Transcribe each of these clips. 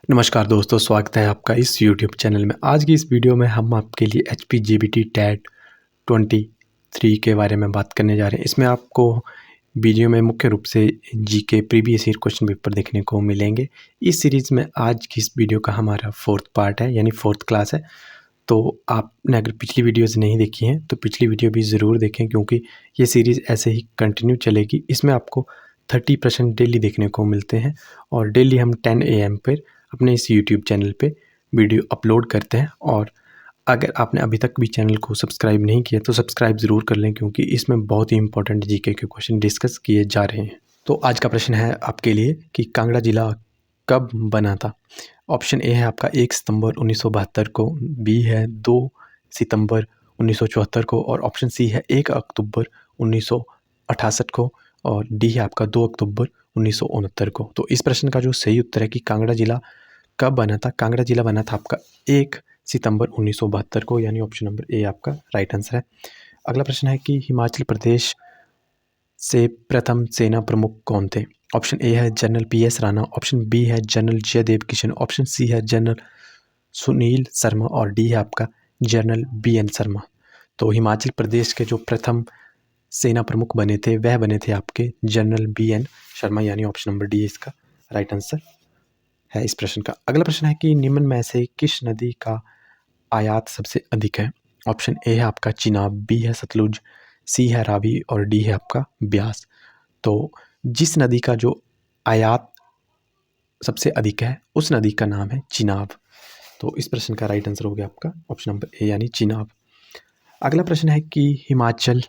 नमस्कार दोस्तों, स्वागत है आपका इस यूट्यूब चैनल में। आज की इस वीडियो में हम आपके लिए HPGBT टैट 23 के बारे में बात करने जा रहे हैं। इसमें आपको वीडियो में मुख्य रूप से GK previous year question paper देखने को मिलेंगे। इस सीरीज़ में आज की इस वीडियो का हमारा 4th पार्ट है, यानी 4th क्लास है। तो आपने अगर पिछली वीडियोज़ नहीं देखी हैं तो पिछली वीडियो भी ज़रूर देखें, क्योंकि ये सीरीज़ ऐसे ही कंटिन्यू चलेगी। इसमें आपको 30% डेली देखने को मिलते हैं और डेली हम 10 AM पर अपने इस यूट्यूब चैनल पे वीडियो अपलोड करते हैं। और अगर आपने अभी तक भी चैनल को सब्सक्राइब नहीं किया तो सब्सक्राइब ज़रूर कर लें, क्योंकि इसमें बहुत ही इंपॉर्टेंट जीके के क्वेश्चन डिस्कस किए जा रहे हैं। तो आज का प्रश्न है आपके लिए कि कांगड़ा जिला कब बना था। ऑप्शन ए है आपका 1 सितंबर 1972 को, बी है 2 सितंबर 1974 को, और ऑप्शन सी है 1 अक्टूबर 1968 को, और डी है आपका 2 अक्टूबर 1969 को। तो इस प्रश्न का जो सही उत्तर है कि कांगड़ा जिला कब बना था, कांगड़ा जिला बना था आपका 1 सितंबर 1972 को, यानी ऑप्शन नंबर ए आपका राइट आंसर है। अगला प्रश्न है कि हिमाचल प्रदेश से प्रथम सेना प्रमुख कौन थे। ऑप्शन ए है general PS Rana, option B है general Jaidev Kishan, option C है जनरल सुनील शर्मा, और डी है आपका जनरल BN शर्मा। तो हिमाचल प्रदेश के जो प्रथम सेना प्रमुख बने थे वह बने थे आपके जनरल BN शर्मा, यानी ऑप्शन नंबर डी इसका राइट आंसर है इस प्रश्न का। अगला प्रश्न है कि निम्न में से किस नदी का आयात सबसे अधिक है। ऑप्शन ए है आपका चिनाब, बी है सतलुज, सी है रावी, और डी है आपका ब्यास। तो जिस नदी का जो आयात सबसे अधिक है उस नदी का नाम है चिनाब। तो इस प्रश्न का राइट आंसर हो गया आपका ऑप्शन नंबर ए, यानी चिनाब। अगला प्रश्न है कि हिमाचल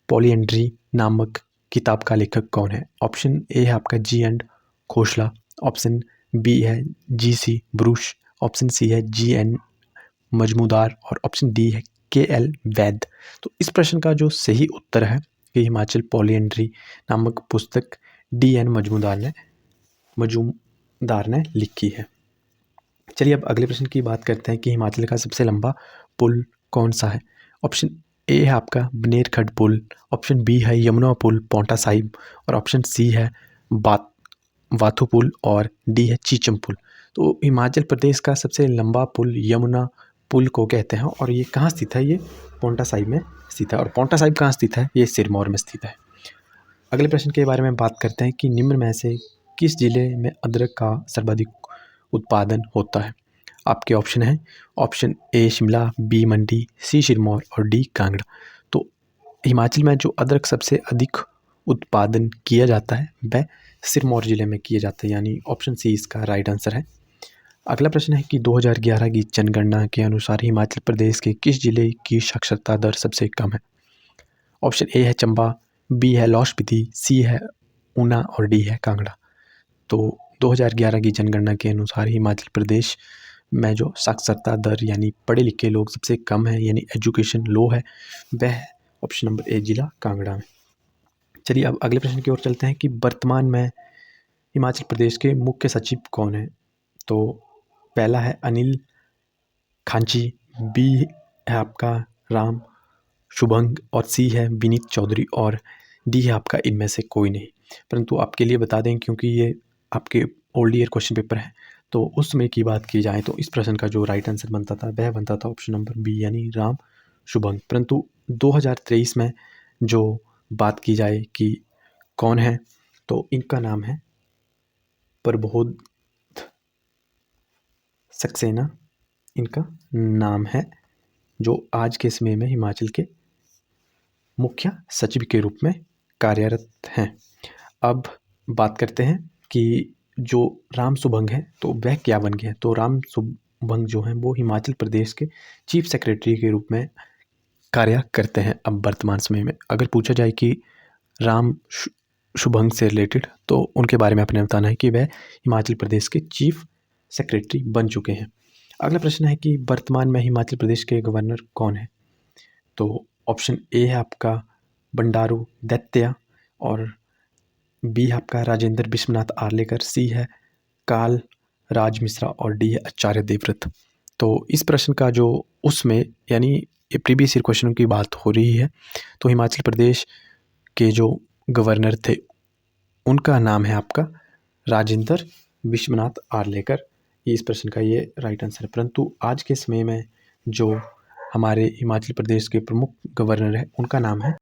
पॉलिएंड्री नामक किताब का लेखक कौन है। ऑप्शन ए है आपका GN खोसला, ऑप्शन बी है GC ब्रूश, ऑप्शन सी है GN मजमूदार, और ऑप्शन डी है KL वैद। तो इस प्रश्न का जो सही उत्तर है कि हिमाचल पॉलिएंड्री नामक पुस्तक DN मजूमदार ने लिखी है। चलिए अब अगले प्रश्न की बात करते हैं कि हिमाचल का सबसे लंबा पुल कौन सा है। ऑप्शन ए है आपका बनेरखड्ड पुल, ऑप्शन बी है यमुना पुल पांवटा साहिब, और ऑप्शन सी है वाथू पुल, और डी है चीचम पुल। तो हिमाचल प्रदेश का सबसे लंबा पुल यमुना पुल को कहते हैं, और ये कहाँ स्थित है, ये पांवटा साहिब में स्थित है। और पांवटा साहिब कहाँ स्थित है, ये सिरमौर में स्थित है। अगले प्रश्न के बारे में बात करते हैं कि निम्न में से किस जिले में अदरक का सर्वाधिक उत्पादन होता है। आपके ऑप्शन हैं, ऑप्शन ए शिमला, बी मंडी, सी सिरमौर, और डी कांगड़ा। तो हिमाचल में जो अदरक सबसे अधिक उत्पादन किया जाता है वह सिरमौर जिले में किया जाता है, यानी ऑप्शन सी इसका राइट आंसर है। अगला प्रश्न है कि 2011 की जनगणना के अनुसार हिमाचल प्रदेश के किस जिले की साक्षरता दर सबसे कम है। ऑप्शन ए है चंबा, बी है लाहौल स्पीति, सी है ऊना, और डी है कांगड़ा। तो 2011 की जनगणना के अनुसार हिमाचल प्रदेश में जो साक्षरता दर यानी पढ़े लिखे लोग सबसे कम है, यानी एजुकेशन लो है, वह ऑप्शन नंबर ए जिला कांगड़ा में। चलिए अब अगले प्रश्न की ओर चलते हैं कि वर्तमान में हिमाचल प्रदेश के मुख्य सचिव कौन है। तो पहला है अनिल खांची, बी है आपका राम शुभंग, और सी है विनीत चौधरी, और डी है आपका इनमें से कोई नहीं। परंतु आपके लिए बता दें, क्योंकि ये आपके ओल्ड ईयर क्वेश्चन पेपर है, तो उसमें की बात की जाए तो इस प्रश्न का जो राइट आंसर बनता था वह बनता था ऑप्शन नंबर बी, यानी राम शुभंग। परंतु 2023 में जो बात की जाए कि कौन है, तो इनका नाम है प्रबोध सक्सेना, इनका नाम है, जो आज के समय में हिमाचल के मुख्य सचिव के रूप में कार्यरत हैं। अब बात करते हैं कि जो राम शुभंग है तो वह क्या बन गया है। तो राम शुभंग जो हैं वो हिमाचल प्रदेश के चीफ सेक्रेटरी के रूप में कार्य करते हैं। अब वर्तमान समय में अगर पूछा जाए कि राम शुभंग से रिलेटेड, तो उनके बारे में अपने बताना है कि वह हिमाचल प्रदेश के चीफ सेक्रेटरी बन चुके हैं। अगला प्रश्न है कि वर्तमान में हिमाचल प्रदेश के गवर्नर कौन है। तो ऑप्शन ए है आपका बंडारू दत्तात्रेय, और बी है आपका राजेंद्र विश्वनाथ आर्लेकर, सी है काल राज मिश्रा, और डी है आचार्य देवव्रत। तो इस प्रश्न का जो उसमें यानी प्रीवियस ईयर क्वेश्चन की बात हो रही है, तो हिमाचल प्रदेश के जो गवर्नर थे उनका नाम है आपका राजेंद्र विश्वनाथ आर्लेकर, ये इस प्रश्न का ये राइट आंसर है। परंतु आज के समय में जो हमारे हिमाचल प्रदेश के प्रमुख गवर्नर हैं उनका नाम है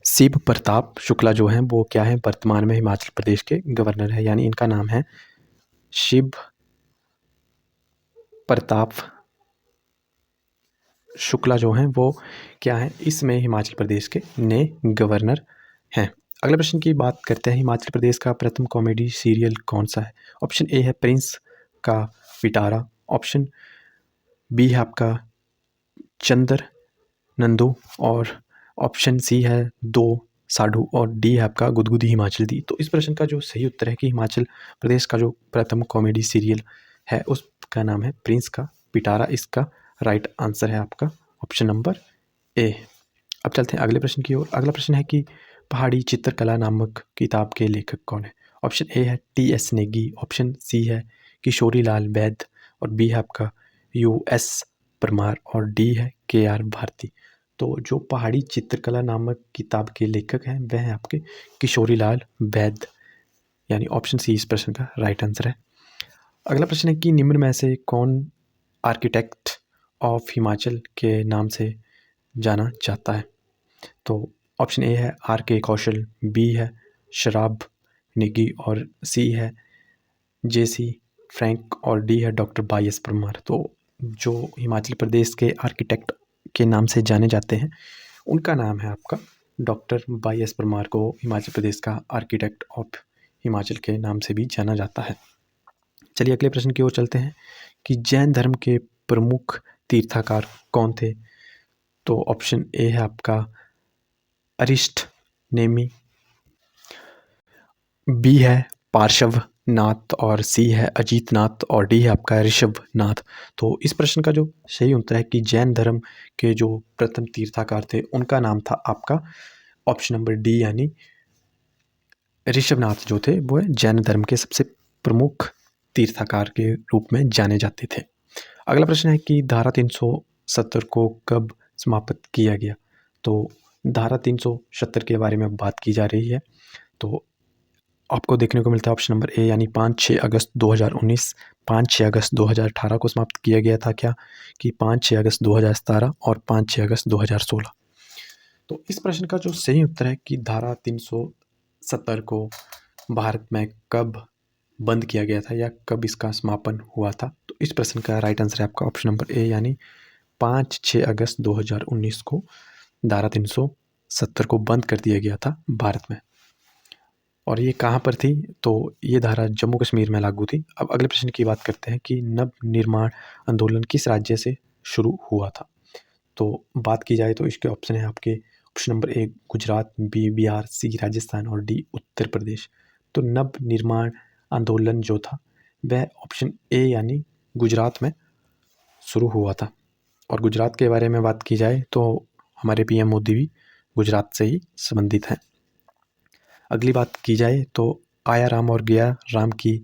शिव प्रताप शुक्ला। जो हैं वो क्या है, वर्तमान में हिमाचल प्रदेश के गवर्नर है, यानी इनका नाम है शिव प्रताप शुक्ला। जो हैं वो क्या है, इसमें हिमाचल प्रदेश के नए गवर्नर हैं। अगले प्रश्न की बात करते हैं, हिमाचल प्रदेश का प्रथम कॉमेडी सीरियल कौन सा है? ऑप्शन ए है प्रिंस का पिटारा, ऑप्शन बी है आपका चंद्र नंदू, और ऑप्शन सी है दो साधु, और डी है आपका गुदगुदी हिमाचल दी। तो इस प्रश्न का जो सही उत्तर है कि हिमाचल प्रदेश का जो प्रथम कॉमेडी सीरियल है उसका नाम है प्रिंस का पिटारा। इसका राइट आंसर है आपका ऑप्शन नंबर ए। अब चलते हैं अगले प्रश्न की ओर। अगला प्रश्न है कि पहाड़ी चित्रकला नामक किताब के लेखक कौन है? ऑप्शन ए है टी.एस. नेगी, ऑप्शन सी है किशोरी लाल वैद्य, और बी है आपका यू.एस. परमार, और डी है के.आर. भारती। तो जो पहाड़ी चित्रकला नामक किताब के लेखक हैं वह हैं आपके किशोरी लाल वैद्य, यानी ऑप्शन सी इस प्रश्न का राइट आंसर है। अगला प्रश्न है कि निम्न में से कौन आर्किटेक्ट ऑफ हिमाचल के नाम से जाना जाता है? तो ऑप्शन ए है आर.के. कौशल, बी है शराब नेगी, और सी है जे.सी. फ्रैंक, और डी है डॉक्टर वाई.एस. परमार। तो जो हिमाचल प्रदेश के आर्किटेक्ट के नाम से जाने जाते हैं उनका नाम है आपका डॉक्टर वाई.एस. परमार, को हिमाचल प्रदेश का आर्किटेक्ट ऑफ हिमाचल के नाम से भी जाना जाता है। चलिए अगले प्रश्न की ओर चलते हैं कि जैन धर्म के प्रमुख तीर्थाकार कौन थे? तो ऑप्शन ए है आपका अरिष्ट नेमी, बी है पार्श्वनाथ, और सी है अजीतनाथ, और डी है आपका ऋषभनाथ। तो इस प्रश्न का जो सही उत्तर है कि जैन धर्म के जो प्रथम तीर्थाकार थे उनका नाम था आपका ऑप्शन नंबर डी, यानी ऋषभनाथ जो थे वो जैन धर्म के सबसे प्रमुख तीर्थाकार के रूप में जाने जाते थे। अगला प्रश्न है कि धारा 370 को कब समाप्त किया गया? तो धारा 370 के बारे में बात की जा रही है। तो आपको देखने को मिलता है ऑप्शन नंबर ए, यानी 5-6 अगस्त 2019, 5-6 अगस्त 2018 को समाप्त किया गया था क्या, कि 5-6 अगस्त 2017 और 5-6 अगस्त 2016। तो इस प्रश्न का जो सही उत्तर है कि धारा 370 को भारत में कब बंद किया गया था या कब इसका समापन हुआ था। तो इस प्रश्न का राइट आंसर है आपका ऑप्शन नंबर ए, यानी 5-6 अगस्त 2019 को धारा 370 को बंद कर दिया गया था भारत में। और ये कहाँ पर थी? तो ये धारा जम्मू कश्मीर में लागू थी। अब अगले प्रश्न की बात करते हैं कि नव निर्माण आंदोलन किस राज्य से शुरू हुआ था? तो बात की जाए तो इसके ऑप्शन है आपके option number A Gujarat, B Bihar, C Rajasthan, और डी उत्तर प्रदेश। तो नव निर्माण आंदोलन जो था वह ऑप्शन ए यानी गुजरात में शुरू हुआ था। और गुजरात के बारे में बात की जाए तो हमारे पीएम मोदी भी गुजरात से ही संबंधित हैं। अगली बात की जाए तो आया राम और गया राम की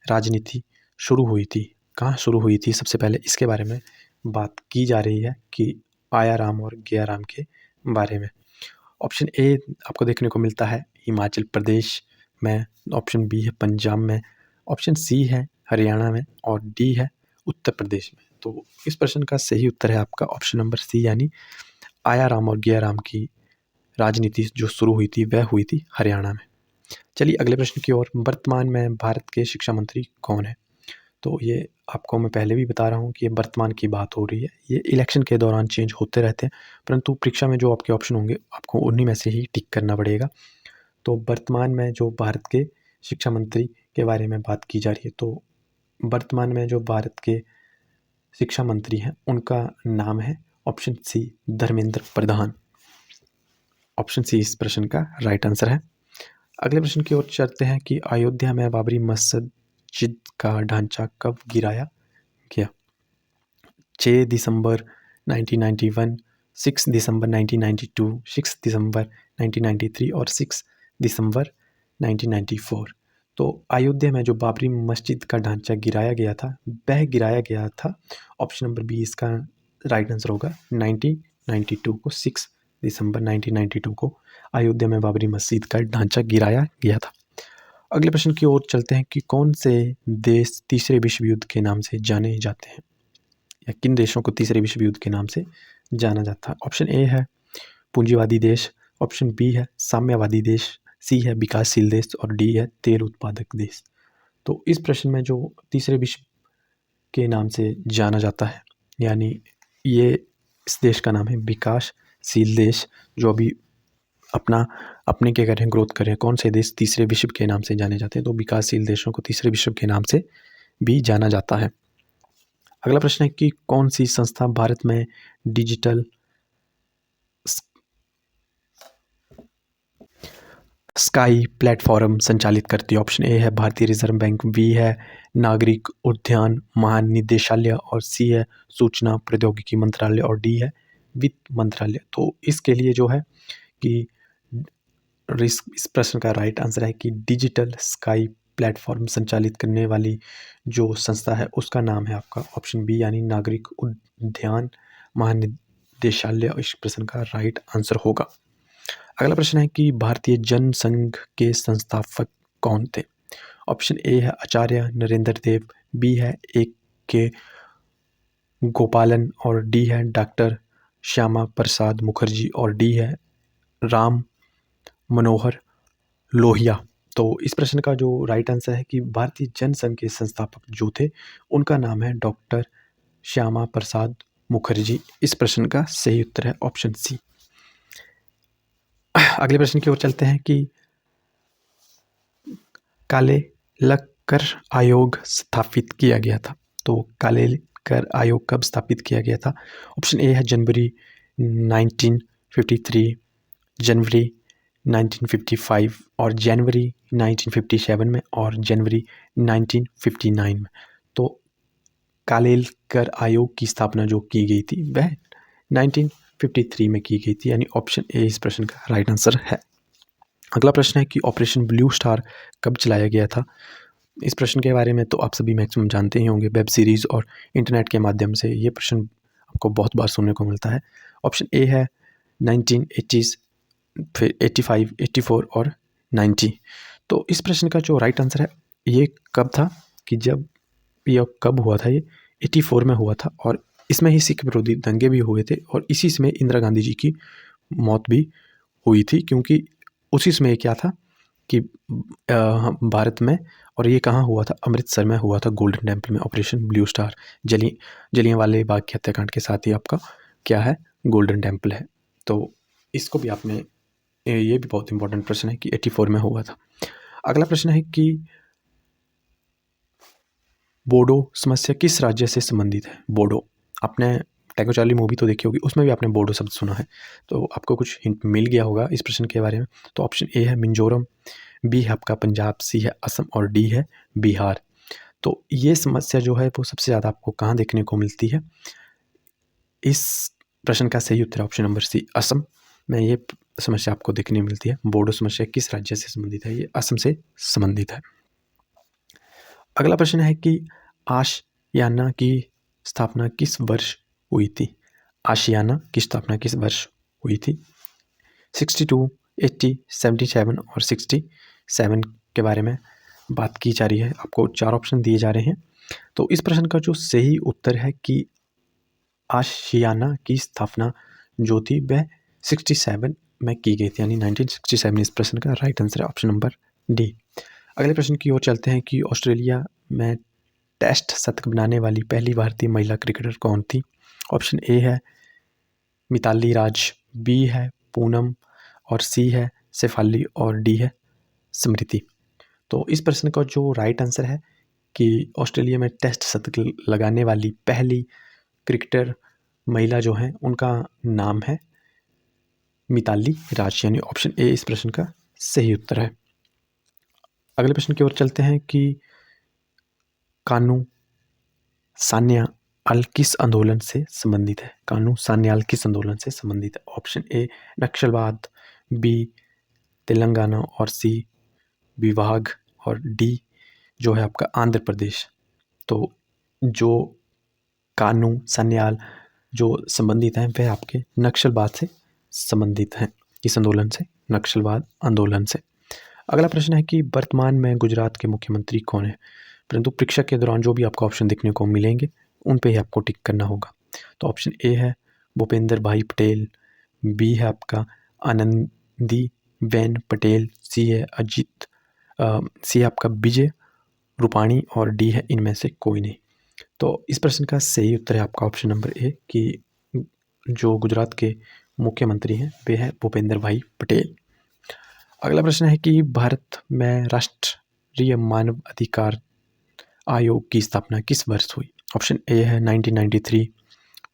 राजनीति शुरू हुई थी, कहाँ शुरू हुई थी सबसे पहले इसके बारे में बात की जा रही है कि आया राम और गया राम के बारे में। ऑप्शन ए आपको देखने को मिलता है हिमाचल प्रदेश में, ऑप्शन बी है पंजाब में, ऑप्शन सी है हरियाणा में, और डी है उत्तर प्रदेश में। तो इस प्रश्न का सही उत्तर है आपका ऑप्शन नंबर सी, यानी आया राम और गया राम की राजनीति जो शुरू हुई थी वह हुई थी हरियाणा में। चलिए अगले प्रश्न की ओर। वर्तमान में भारत के शिक्षा मंत्री कौन है? तो ये आपको मैं पहले भी बता रहा हूँ कि ये वर्तमान की बात हो रही है, ये इलेक्शन के दौरान चेंज होते रहते हैं, परंतु परीक्षा में जो आपके ऑप्शन होंगे आपको उन्हीं में से ही टिक करना पड़ेगा। तो वर्तमान में जो भारत के शिक्षा मंत्री के बारे में बात की जा रही है, तो वर्तमान में जो भारत के शिक्षा मंत्री हैं उनका नाम है option C Dharmendra Pradhan. Option C इस प्रश्न का राइट आंसर है। अगले प्रश्न की ओर चलते हैं कि अयोध्या में बाबरी मस्जिद का ढांचा कब गिराया गया? 6 दिसंबर 1991, 6 दिसंबर 1992, 6 दिसंबर 1993 और 6 दिसंबर 1994। तो अयोध्या में जो बाबरी मस्जिद का ढांचा गिराया गया था वह गिराया गया था ऑप्शन नंबर बी, इसका राइट आंसर होगा 1992 को, 6 दिसंबर 1992 को अयोध्या में बाबरी मस्जिद का ढांचा गिराया गया था। अगले प्रश्न की ओर चलते हैं कि कौन से देश तीसरे विश्व युद्ध के नाम से जाने जाते हैं, या किन देशों को तीसरे विश्व युद्ध के नाम से जाना जाता है। ऑप्शन ए है पूंजीवादी देश, ऑप्शन बी है साम्यवादी देश, सी है विकासशील देश और डी है तेल उत्पादक देश। तो इस प्रश्न में जो तीसरे विश्व के नाम से जाना जाता है, यानी ये इस देश का नाम है विकासशील देश, जो अभी अपने क्या कर रहे हैं, ग्रोथ कर रहे हैं। कौन से देश तीसरे विश्व के नाम से जाने जाते हैं, तो विकासशील देशों को तीसरे विश्व के नाम से भी जाना जाता है। अगला प्रश्न है कि कौन सी संस्था भारत में डिजिटल स्काई प्लेटफॉर्म संचालित करती है। ऑप्शन ए है भारतीय रिजर्व बैंक, बी है नागरिक उद्यान महानिदेशालय और सी है सूचना प्रौद्योगिकी मंत्रालय और डी है वित्त मंत्रालय। तो इसके लिए जो है कि इस प्रश्न का राइट आंसर है कि डिजिटल स्काई प्लेटफॉर्म संचालित करने वाली जो संस्था है उसका नाम है आपका ऑप्शन बी, यानी नागरिक उद्यान महानिदेशालय इस प्रश्न का राइट आंसर होगा। अगला प्रश्न है कि भारतीय जनसंघ के संस्थापक कौन थे। ऑप्शन ए है आचार्य नरेंद्र देव, बी है एक के गोपालन और डी है डॉक्टर श्यामा प्रसाद मुखर्जी और डी है राम मनोहर लोहिया। तो इस प्रश्न का जो राइट आंसर है कि भारतीय जनसंघ के संस्थापक जो थे उनका नाम है डॉक्टर श्यामा प्रसाद मुखर्जी। इस प्रश्न का सही उत्तर है ऑप्शन सी। अगले प्रश्न की ओर चलते हैं कि काले कर आयोग स्थापित किया गया था। तो काले कर आयोग कब स्थापित किया गया था। ऑप्शन ए है जनवरी 1953, जनवरी 1955 और जनवरी 1957 में और जनवरी 1959 में। तो काले कर आयोग की स्थापना जो की गई थी वह 1953 में की गई थी, यानी ऑप्शन ए इस प्रश्न का राइट आंसर है। अगला प्रश्न है कि ऑपरेशन ब्लू स्टार कब चलाया गया था। इस प्रश्न के बारे में तो आप सभी मैक्सिमम जानते ही होंगे, वेब सीरीज़ और इंटरनेट के माध्यम से ये प्रश्न आपको बहुत बार सुनने को मिलता है। ऑप्शन ए है 1980s, फिर 85, 84 और 90। तो इस प्रश्न का जो राइट आंसर है ये कब था कि जब यह कब हुआ था, ये 84 में हुआ था और इसमें ही सिख विरोधी दंगे भी हुए थे और इसी समय इंदिरा गांधी जी की मौत भी हुई थी, क्योंकि उसी समय क्या था कि भारत में, और ये कहाँ हुआ था, अमृतसर में हुआ था गोल्डन टेम्पल में operation blue star. Jallianwala Bagh के हत्याकांड के साथ ही आपका क्या है, गोल्डन टेम्पल है। तो इसको भी आपने, ये भी बहुत इंपॉर्टेंट प्रश्न है कि 84 में हुआ था। अगला प्रश्न है कि बोडो समस्या किस राज्य से संबंधित है। बोडो, आपने टैगो चार्ली मूवी तो देखी होगी, उसमें भी आपने बोडो शब्द सुना है, तो आपको कुछ हिंट मिल गया होगा इस प्रश्न के बारे में। तो ऑप्शन ए है मिजोरम, बी है आपका पंजाब, सी है असम और डी है बिहार। तो ये समस्या जो है वो सबसे ज़्यादा आपको कहाँ देखने को मिलती है। इस प्रश्न का सही उत्तर है ऑप्शन नंबर सी, असम में ये समस्या आपको देखने मिलती है। बोडो समस्या किस राज्य से संबंधित है, ये असम से संबंधित है। अगला प्रश्न है कि आशियाना की स्थापना किस वर्ष हुई थी। आशियाना की स्थापना किस वर्ष हुई थी। 62, 80, 77 और 67 के बारे में बात की जा रही है। आपको 4 ऑप्शन दिए जा रहे हैं। तो इस प्रश्न का जो सही उत्तर है कि आशियाना की स्थापना जो थी वह 67 में की गई थी, यानी 1967। इस प्रश्न का राइट आंसर है ऑप्शन नंबर डी। अगले प्रश्न की ओर चलते हैं कि ऑस्ट्रेलिया में टेस्ट शतक बनाने वाली पहली भारतीय महिला क्रिकेटर कौन थी। ऑप्शन ए है मिताली राज, बी है पूनम और सी है शेफाली और डी है स्मृति। तो इस प्रश्न का जो राइट आंसर है कि ऑस्ट्रेलिया में टेस्ट शतक लगाने वाली पहली क्रिकेटर महिला जो है उनका नाम है मिताली राज, यानी ऑप्शन ए इस प्रश्न का सही उत्तर है। अगले प्रश्न की ओर चलते हैं कि कानू सान्याल किस आंदोलन से संबंधित है। कानू सान्याल किस आंदोलन से संबंधित है। ऑप्शन ए नक्सलवाद, बी तेलंगाना और सी विभाग और डी जो है आपका आंध्र प्रदेश। तो जो कानू सान्याल जो संबंधित हैं वह आपके नक्सलवाद से संबंधित हैं, इस आंदोलन से, नक्सलवाद आंदोलन से। अगला प्रश्न है कि वर्तमान में गुजरात के मुख्यमंत्री कौन है, परंतु परीक्षा के दौरान जो भी आपको ऑप्शन देखने को मिलेंगे उन पे ही आपको टिक करना होगा। तो ऑप्शन ए है भूपेंद्र भाई पटेल, बी है आपका आनंदीबेन पटेल, सी है सी है आपका विजय रूपाणी और डी है इनमें से कोई नहीं। तो इस प्रश्न का सही उत्तर है आपका ऑप्शन नंबर ए कि जो गुजरात के मुख्यमंत्री हैं वे हैं भूपेंद्र भाई पटेल। अगला प्रश्न है कि भारत में राष्ट्रीय मानव अधिकार आयोग की स्थापना किस वर्ष हुई। ऑप्शन ए है 1993,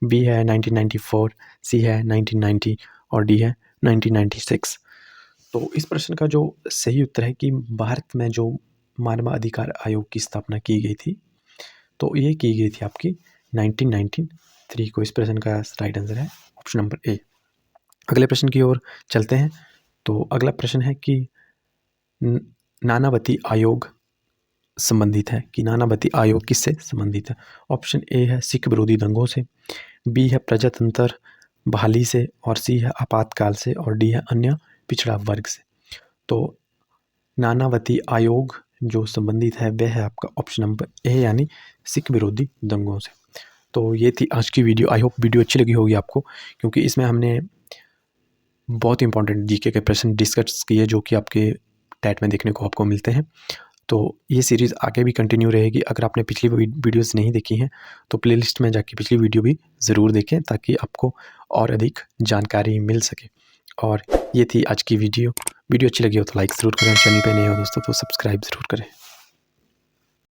बी है 1994, सी है 1990 और डी है 1996। तो इस प्रश्न का जो सही उत्तर है कि भारत में जो मानव अधिकार आयोग की स्थापना की गई थी तो ये की गई थी आपकी 1993 को। इस प्रश्न का राइट आंसर है ऑप्शन नंबर ए। अगले प्रश्न की ओर चलते हैं। तो अगला प्रश्न है कि नानावती आयोग संबंधित है कि नानावती आयोग किससे संबंधित है। ऑप्शन ए है सिख विरोधी दंगों से, बी है प्रजातंत्र बहाली से और सी है आपातकाल से और डी है अन्य पिछड़ा वर्ग से। तो नानावती आयोग जो संबंधित है वह है आपका ऑप्शन नंबर ए यानी सिख विरोधी दंगों से। तो ये थी आज की वीडियो। आई होप वीडियो अच्छी लगी होगी आपको, क्योंकि इसमें हमने बहुत इंपॉर्टेंट जीके के प्रश्न डिस्कस किए जो कि आपके टैट में देखने को आपको मिलते हैं। तो ये सीरीज़ आगे भी कंटिन्यू रहेगी। अगर आपने पिछली वीडियोस नहीं देखी हैं तो प्लेलिस्ट में जाके पिछली वीडियो भी ज़रूर देखें ताकि आपको और अधिक जानकारी मिल सके। और ये थी आज की वीडियो अच्छी लगी हो तो लाइक ज़रूर करें, चैनल पे नए हो दोस्तों तो सब्सक्राइब ज़रूर करें।